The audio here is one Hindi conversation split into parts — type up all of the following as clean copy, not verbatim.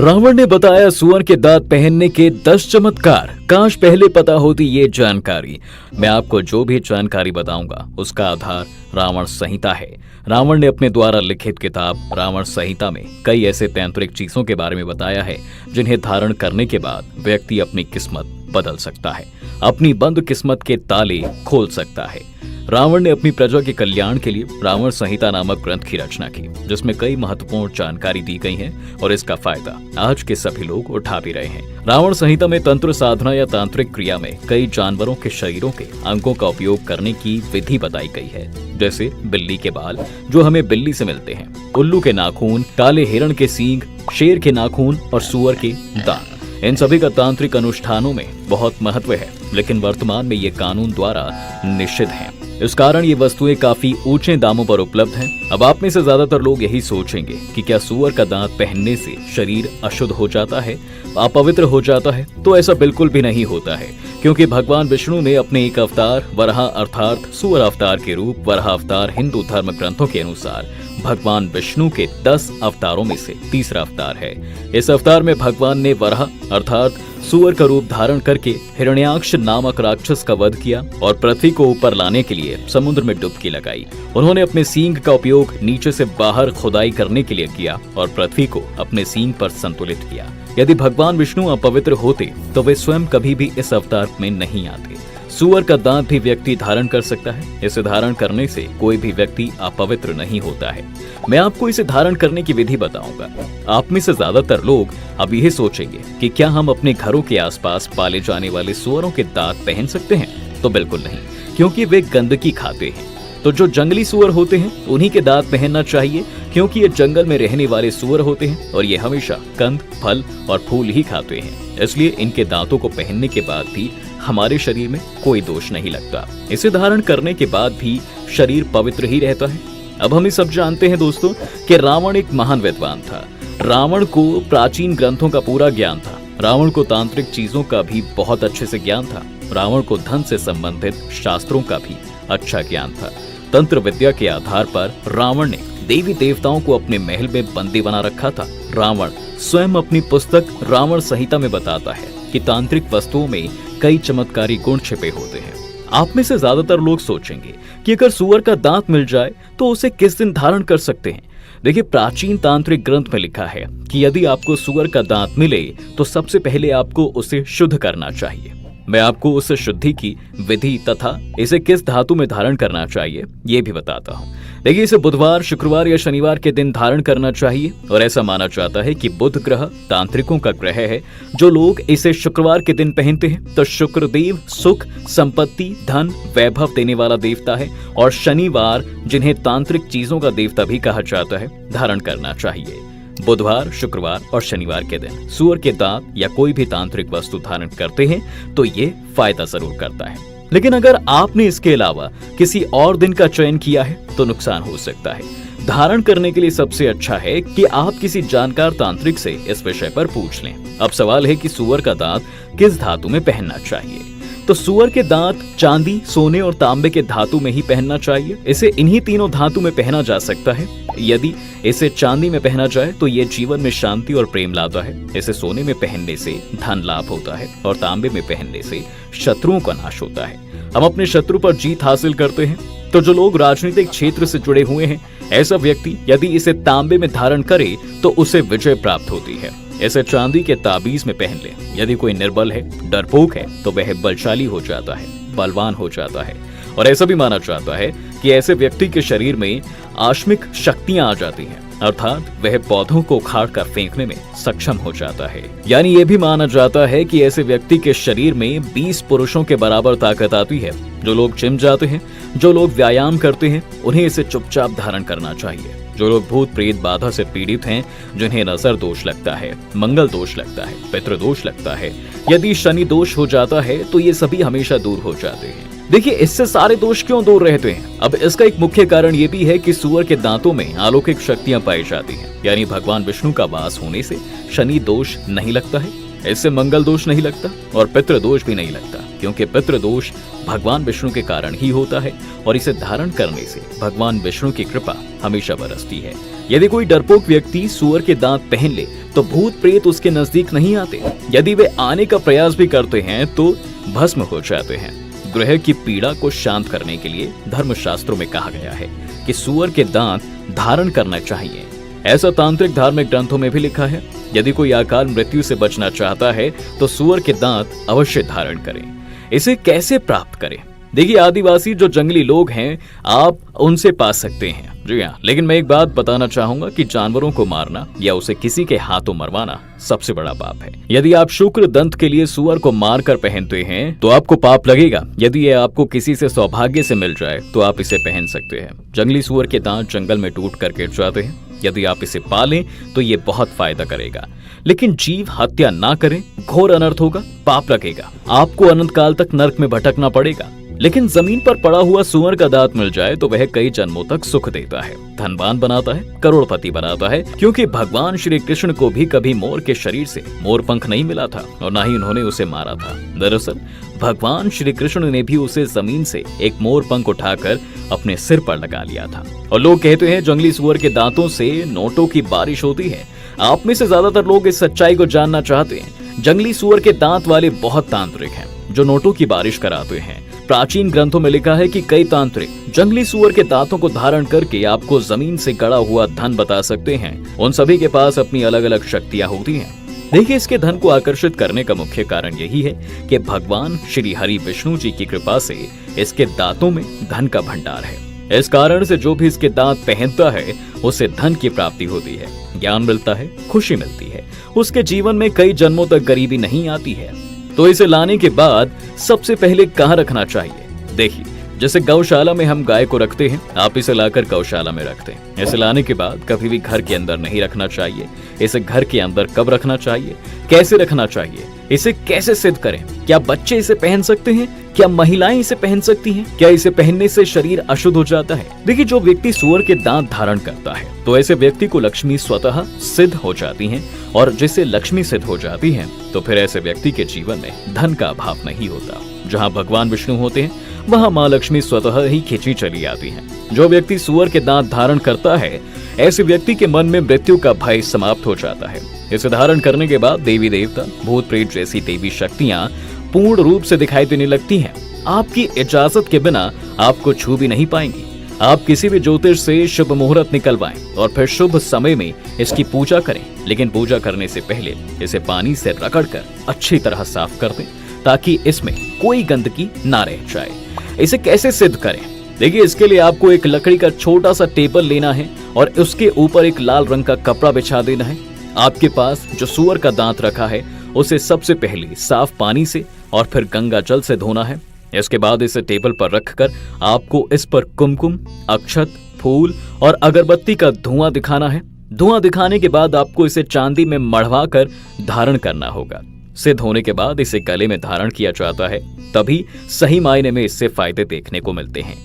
रावण ने बताया सुअर के दांत पहनने के 10 चमत्कार। काश पहले पता होती ये जानकारी। मैं आपको जो भी जानकारी बताऊंगा उसका आधार रावण संहिता है। रावण ने अपने द्वारा लिखित किताब रावण संहिता में कई ऐसे तांत्रिक चीजों के बारे में बताया है जिन्हें धारण करने के बाद व्यक्ति अपनी किस्मत बदल सकता है, अपनी बंद किस्मत के ताले खोल सकता है। रावण ने अपनी प्रजा के कल्याण के लिए रावण संहिता नामक ग्रंथ की रचना की, जिसमें कई महत्वपूर्ण जानकारी दी गई है और इसका फायदा आज के सभी लोग उठा भी रहे हैं। रावण संहिता में तंत्र साधना या तांत्रिक क्रिया में कई जानवरों के शरीरों के अंगों का उपयोग करने की विधि बताई गई है, जैसे बिल्ली के बाल जो हमें बिल्ली से मिलते हैं, उल्लू के नाखून, काले हिरण के सींग, शेर के नाखून और सुअर के दांत। इन सभी का तांत्रिक अनुष्ठानों में बहुत महत्व है, लेकिन वर्तमान में ये कानून द्वारा निषिद्ध है। इस कारण ये वस्तुएं काफी ऊंचे दामों पर उपलब्ध हैं। अब आप में से ज्यादातर लोग यही सोचेंगे कि क्या सुअर का दांत पहनने से शरीर अशुद्ध हो जाता है, अपवित्र हो जाता है? तो ऐसा बिल्कुल भी नहीं होता है, क्योंकि भगवान विष्णु ने अपने एक अवतार वराह अर्थात सुअर अवतार के रूप वराह अवतार हिंदू धर्म ग्रंथों के अनुसार भगवान विष्णु के 10 अवतारों में से तीसरा अवतार है। इस अवतार में भगवान ने वराह अर्थात सुअर का रूप धारण करके हिरण्याक्ष नामक राक्षस का वध किया और पृथ्वी को ऊपर लाने के लिए समुद्र में डुबकी लगाई। उन्होंने अपने सींग का उपयोग नीचे से बाहर खुदाई करने के लिए किया और पृथ्वी को अपने सींग पर संतुलित किया। यदि भगवान विष्णु अपवित्र होते तो वे स्वयं कभी भी इस अवतार में नहीं आते। सुअर का दांत भी व्यक्ति धारण कर सकता है। इसे धारण करने से कोई भी व्यक्ति अपवित्र नहीं होता है। मैं आपको इसे धारण करने की विधि बताऊंगा। आप में से ज्यादातर लोग अब यही सोचेंगे कि क्या हम अपने घरों के आसपास पाले जाने वाले सुअरों के दांत पहन सकते हैं? तो बिल्कुल नहीं, क्योंकि वे गंदगी खाते हैं। तो जो जंगली सुअर होते हैं उन्हीं के दांत पहनना चाहिए, क्योंकि ये जंगल में रहने वाले सुअर होते हैं और ये हमेशा कंद, फल और फूल ही खाते हैं। इसलिए इनके दांतों को पहनने के बाद भी हमारे शरीर में कोई दोष नहीं लगता। इसे धारण करने के बाद भी शरीर पवित्र ही रहता है। अब हम ये सब जानते हैं दोस्तों कि रावण एक महान विद्वान था। रावण को प्राचीन ग्रंथों का पूरा ज्ञान था। रावण को तांत्रिक चीजों का भी बहुत अच्छे से ज्ञान था। रावण को धन से संबंधित शास्त्रों का भी अच्छा ज्ञान था। तंत्र विद्या के आधार पर रावण ने देवी देवताओं को अपने महल में बंदी बना रखा था। रावण स्वयं अपनी पुस्तक रावण संहिता में बताता है कि तांत्रिक वस्तुओं में कई चमत्कारी गुण छिपे होते हैं। आप में से ज्यादातर लोग सोचेंगे कि अगर सुअर का दांत मिल जाए तो उसे किस दिन धारण कर सकते हैं? देखिए, प्राचीन तांत्रिक ग्रंथ में लिखा है कि यदि आपको सुअर का दांत मिले तो सबसे पहले आपको उसे शुद्ध करना चाहिए। मैं आपको उस शुद्धि की विधि तथा इसे किस धातु में धारण करना चाहिए ये भी बताता हूँ। देखिए, इसे बुधवार, शुक्रवार या शनिवार के दिन धारण करना चाहिए और ऐसा माना जाता है कि बुध ग्रह तांत्रिकों का ग्रह है। जो लोग इसे शुक्रवार के दिन पहनते हैं तो शुक्रदेव सुख, संपत्ति, धन, वैभव देने वाला देवता है और शनिवार, जिन्हें तांत्रिक चीजों का देवता भी कहा जाता है, धारण करना चाहिए। बुधवार, शुक्रवार और शनिवार के दिन सुअर के दांत या कोई भी तांत्रिक वस्तु धारण करते हैं तो ये फायदा जरूर करता है। लेकिन अगर आपने इसके अलावा किसी और दिन का चयन किया है तो नुकसान हो सकता है। धारण करने के लिए सबसे अच्छा है कि आप किसी जानकार तांत्रिक से इस विषय पर पूछ लें। अब सवाल है कि सुअर का दांत किस धातु में पहनना चाहिए? तो सुअर के दांत चांदी, सोने और तांबे के धातु में ही पहनना चाहिए। इसे इन्हीं तीनों धातु में पहना जा सकता है। यदि इसे चांदी में पहना जाए तो ये जीवन में शांति और प्रेम लाता है। इसे सोने में पहनने से धन लाभ होता है और तांबे में पहनने से शत्रुओं का नाश होता है। हम अपने शत्रु पर जीत हासिल करते हैं। तो जो लोग राजनीतिक क्षेत्र से जुड़े हुए हैं, ऐसा व्यक्ति यदि इसे तांबे में धारण करे तो उसे विजय प्राप्त होती है। इसे चांदी के ताबीज में पहन ले। यदि कोई निर्बल है, डरपोक है, तो वह बलशाली हो जाता है, बलवान हो जाता है। और ऐसा भी माना जाता है कि ऐसे व्यक्ति के शरीर में आश्मिक शक्तियां आ जाती हैं, अर्थात वह पौधों को उखाड़ कर फेंकने में सक्षम हो जाता है। यानी ये भी माना जाता है कि ऐसे व्यक्ति के शरीर में 20 पुरुषों के बराबर ताकत आती है। जो लोग जिम जाते हैं, जो लोग व्यायाम करते हैं, उन्हें इसे चुपचाप धारण करना चाहिए। जो लोग भूत प्रेत बाधा से पीड़ित हैं, जिन्हें नजर दोष लगता है, मंगल दोष लगता है, पितृ दोष लगता है, यदि शनि दोष हो जाता है तो ये सभी हमेशा दूर हो जाते हैं। देखिए, इससे सारे दोष क्यों दूर रहते हैं? अब इसका एक मुख्य कारण ये भी है कि सुअर के दांतों में अलौकिक शक्तियां पाई जाती हैं। यानी भगवान विष्णु का वास होने से शनि दोष नहीं लगता है, इससे मंगल दोष नहीं लगता और पितृ दोष भी नहीं लगता, क्योंकि पितृ दोष भगवान विष्णु के कारण ही होता है और इसे धारण करने से भगवान विष्णु की कृपा हमेशा बरसती है। यदि कोई डरपोक व्यक्ति सूअर के दांत पहन ले तो भूत प्रेत उसके नजदीक नहीं आते। यदि वे आने का प्रयास भी करते हैं तो भस्म हो जाते हैं। ग्रह की पीड़ा को शांत करने के लिए धर्मशास्त्रों में कहा गया है कि सूअर के दांत धारण करना चाहिए। ऐसा तांत्रिक धार्मिक ग्रंथों में भी लिखा है। यदि कोई अकाल मृत्यु से बचना चाहता है तो सूअर के दांत अवश्य धारण करें। इसे कैसे प्राप्त करें? देखिए, आदिवासी जो जंगली लोग हैं आप उनसे पा सकते हैं। जी हाँ, लेकिन मैं एक बात बताना चाहूंगा कि जानवरों को मारना या उसे किसी के हाथों मरवाना सबसे बड़ा पाप है। यदि आप शुक्र दंत के लिए सूअर को मारकर पहनते हैं तो आपको पाप लगेगा। यदि ये आपको किसी से सौभाग्य से मिल जाए तो आप इसे पहन सकते हैं। जंगली सूअर के दांत जंगल में टूट कर गिर जाते हैं। यदि आप इसे पालें तो ये बहुत फायदा करेगा, लेकिन जीव हत्या ना करें, घोर अनर्थ होगा, पाप लगेगा। आपको अनंत काल तक नर्क में भटकना पड़ेगा। लेकिन जमीन पर पड़ा हुआ सूअर का दांत मिल जाए तो वह कई जन्मों तक सुख देता है, धनवान बनाता है, करोड़पति बनाता है। क्योंकि भगवान श्री कृष्ण को भी कभी मोर के शरीर से मोर पंख नहीं मिला था और न ही उन्होंने उसे मारा था। दरअसल भगवान श्री कृष्ण ने भी उसे जमीन से एक मोर पंख उठाकर अपने सिर पर लगा लिया था। और लोग कहते हैं जंगली सूअर के दांतों से नोटों की बारिश होती है। आप में से ज्यादातर लोग इस सच्चाई को जानना चाहते हैं। जंगली सूअर के दांत वाले बहुत तांत्रिक हैं जो नोटों की बारिश कराते हैं। प्राचीन ग्रंथों में लिखा है कि कई तांत्रिक जंगली सूअर के दांतों को धारण करके आपको जमीन से गड़ा हुआ धन बता सकते हैं। उन सभी के पास अपनी अलग अलग शक्तियां होती हैं। देखिए, इसके धन को आकर्षित करने का मुख्य कारण यही है कि भगवान श्री हरि विष्णु जी की कृपा से इसके दांतों में धन का भंडार है। इस कारण से जो भी इसके दांत पहनता है उसे धन की प्राप्ति होती है, ज्ञान मिलता है, खुशी मिलती है, उसके जीवन में कई जन्मों तक गरीबी नहीं आती है। तो इसे लाने के बाद सबसे पहले कहाँ रखना चाहिए? देखिए, जैसे गौशाला में हम गाय को रखते हैं, आप इसे लाकर गौशाला में रखते हैं। इसे लाने के बाद कभी भी घर के अंदर नहीं रखना चाहिए। इसे घर के अंदर कब रखना चाहिए, कैसे रखना चाहिए, इसे कैसे सिद्ध करें? क्या बच्चे इसे पहन सकते हैं? क्या महिलाएं इसे पहन सकती हैं? क्या इसे पहनने से शरीर अशुद्ध हो जाता है? देखिए, जो व्यक्ति सूअर के दांत धारण करता है तो ऐसे व्यक्ति को लक्ष्मी स्वतः सिद्ध हो जाती हैं, और जिससे लक्ष्मी सिद्ध हो जाती है तो फिर ऐसे व्यक्ति के जीवन में धन का अभाव नहीं होता। जहाँ भगवान विष्णु होते हैं वहाँ माँ लक्ष्मी स्वतः ही खींची चली आती हैं। जो व्यक्ति सूअर के दांत धारण करता है ऐसे व्यक्ति के मन में मृत्यु का भय समाप्त हो जाता है। इसे धारण करने के बाद देवी देवता, भूत प्रेत जैसी देवी शक्तियाँ पूर्ण रूप से दिखाई देने लगती हैं। आपकी इजाजत के बिना आपको छू भी नहीं पाएंगी। आप किसी भी ज्योतिष से शुभ मुहूर्त निकलवाएं और फिर शुभ समय में इसकी पूजा करें। लेकिन पूजा करने से पहले इसे पानी से रगड़कर अच्छी तरह साफ कर दें ताकि इसमें कोई गंदगी ना रह जाए। इसे कैसे सिद्ध करें? देखिए, इसके लिए आपको एक लकड़ी का छोटा सा टेबल लेना है और उसके ऊपर एक लाल रंग का कपड़ा बिछा देना है। आपके पास जो सूअर का दांत रखा है उसे सबसे पहले साफ पानी से और फिर गंगा जल से धोना है। इसके बाद इसे टेबल पर रखकर आपको इस पर कुमकुम, अक्षत, फूल और अगरबत्ती का धुआं दिखाना है। धुआं दिखाने के बाद आपको इसे चांदी में मढ़वा कर धारण करना होगा। सिद्ध होने के बाद इसे गले में धारण किया जाता है, तभी सही मायने में इससे फायदे देखने को मिलते हैं।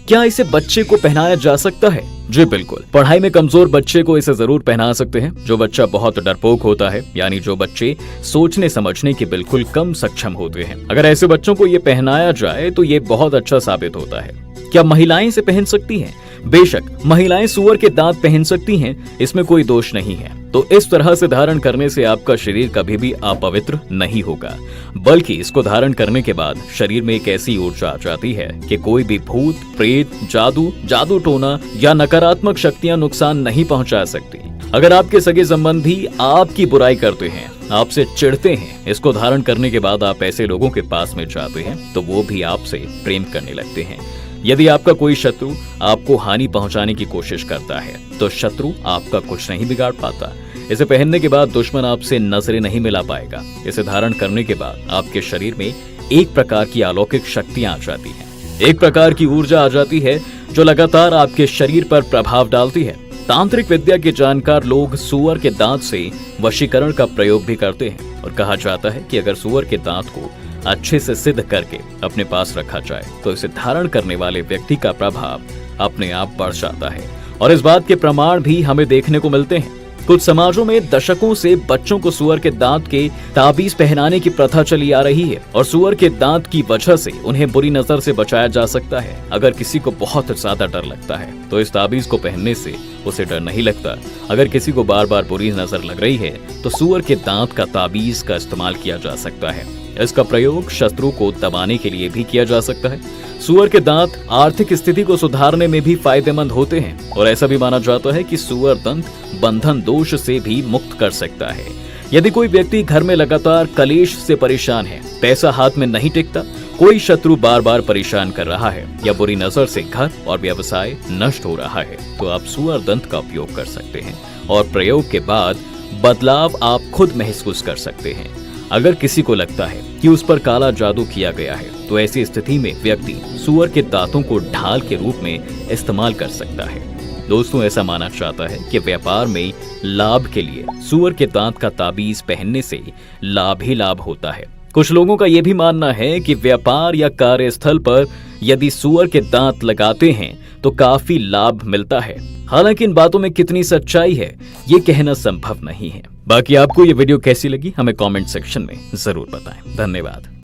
क्या इसे बच्चे को पहनाया जा सकता है? जी बिल्कुल। पढ़ाई में कमजोर बच्चे को इसे जरूर पहना सकते हैं। जो बच्चा बहुत डरपोक होता है, यानी जो बच्चे सोचने समझने के बिल्कुल कम सक्षम होते हैं, अगर ऐसे बच्चों को ये पहनाया जाए तो ये बहुत अच्छा साबित होता है। क्या महिलाएं इसे पहन सकती हैं? बेशक, महिलाएं सूअर के दांत पहन सकती हैं, इसमें कोई दोष नहीं है। तो इस तरह से धारण करने से आपका शरीर कभी भी अपवित्र नहीं होगा, बल्कि इसको धारण करने के बाद शरीर में एक ऐसी ऊर्जा आ जाती है कि कोई भी भूत, प्रेत, जादू टोना या नकारात्मक शक्तियां नुकसान नहीं पहुंचा सकती। अगर आपके सगे संबंधी आपकी बुराई करते हैं, आपसे चिढ़ते हैं, इसको धारण करने के बाद आप ऐसे लोगों के पास में जाते हैं तो वो भी आपसे प्रेम करने लगते हैं। यदि आपका कोई शत्रु आपको हानि पहुंचाने की कोशिश करता है तो शत्रु आपका कुछ नहीं बिगाड़ पाता। इसे पहनने के बाद दुश्मन आपसे नजरें नहीं मिला पाएगा। इसे धारण करने के बाद आपके शरीर में एक प्रकार की अलौकिक शक्तियां आ जाती हैं, एक प्रकार की ऊर्जा आ जाती है जो लगातार आपके शरीर पर प्रभाव डालती है। तांत्रिक विद्या के जानकार लोग सूअर के दांत से वशीकरण का प्रयोग भी करते हैं और कहा जाता है कि अगर सूअर के दांत को अच्छे से सिद्ध करके अपने पास रखा जाए तो इसे धारण करने वाले व्यक्ति का प्रभाव अपने आप बढ़ जाता है। और इस बात के प्रमाण भी हमें देखने को मिलते हैं। कुछ समाजों में दशकों से बच्चों को सुअर के दांत के ताबीज पहनाने की प्रथा चली आ रही है और सुअर के दांत की वजह से उन्हें बुरी नजर से बचाया जा सकता है। अगर किसी को बहुत ज्यादा डर लगता है तो इस ताबीज को पहनने से उसे डर नहीं लगता। अगर किसी को बार बार बुरी नजर लग रही है तो सुअर के दांत का ताबीज का इस्तेमाल किया जा सकता है। इसका प्रयोग शत्रु को दबाने के लिए भी किया जा सकता है। सुअर के दांत आर्थिक स्थिति को सुधारने में भी फायदेमंद होते हैं और ऐसा भी माना जाता है कि सुअर दंत बंधन दोष से भी मुक्त कर सकता है। यदि कोई व्यक्ति घर में लगातार कलेश से परेशान है, पैसा हाथ में नहीं टिकता, कोई शत्रु बार बार परेशान कर रहा है या बुरी नजर से घर और व्यवसाय नष्ट हो रहा है, तो आप सुअर दंत का उपयोग कर सकते हैं और प्रयोग के बाद बदलाव आप खुद महसूस कर सकते हैं। अगर किसी को लगता है कि उस पर काला जादू किया गया है तो ऐसी स्थिति में व्यक्ति सुअर के दांतों को ढाल के रूप में इस्तेमाल कर सकता है। दोस्तों, ऐसा माना जाता है कि व्यापार में लाभ के लिए सुअर के दांत का ताबीज पहनने से लाभ ही लाभ होता है। कुछ लोगों का यह भी मानना है कि व्यापार या कार्यस्थल पर यदि सुअर के दांत लगाते हैं तो काफी लाभ मिलता है। हालांकि इन बातों में कितनी सच्चाई है ये कहना संभव नहीं है। बाकी आपको ये वीडियो कैसी लगी हमें कमेंट सेक्शन में जरूर बताएं। धन्यवाद।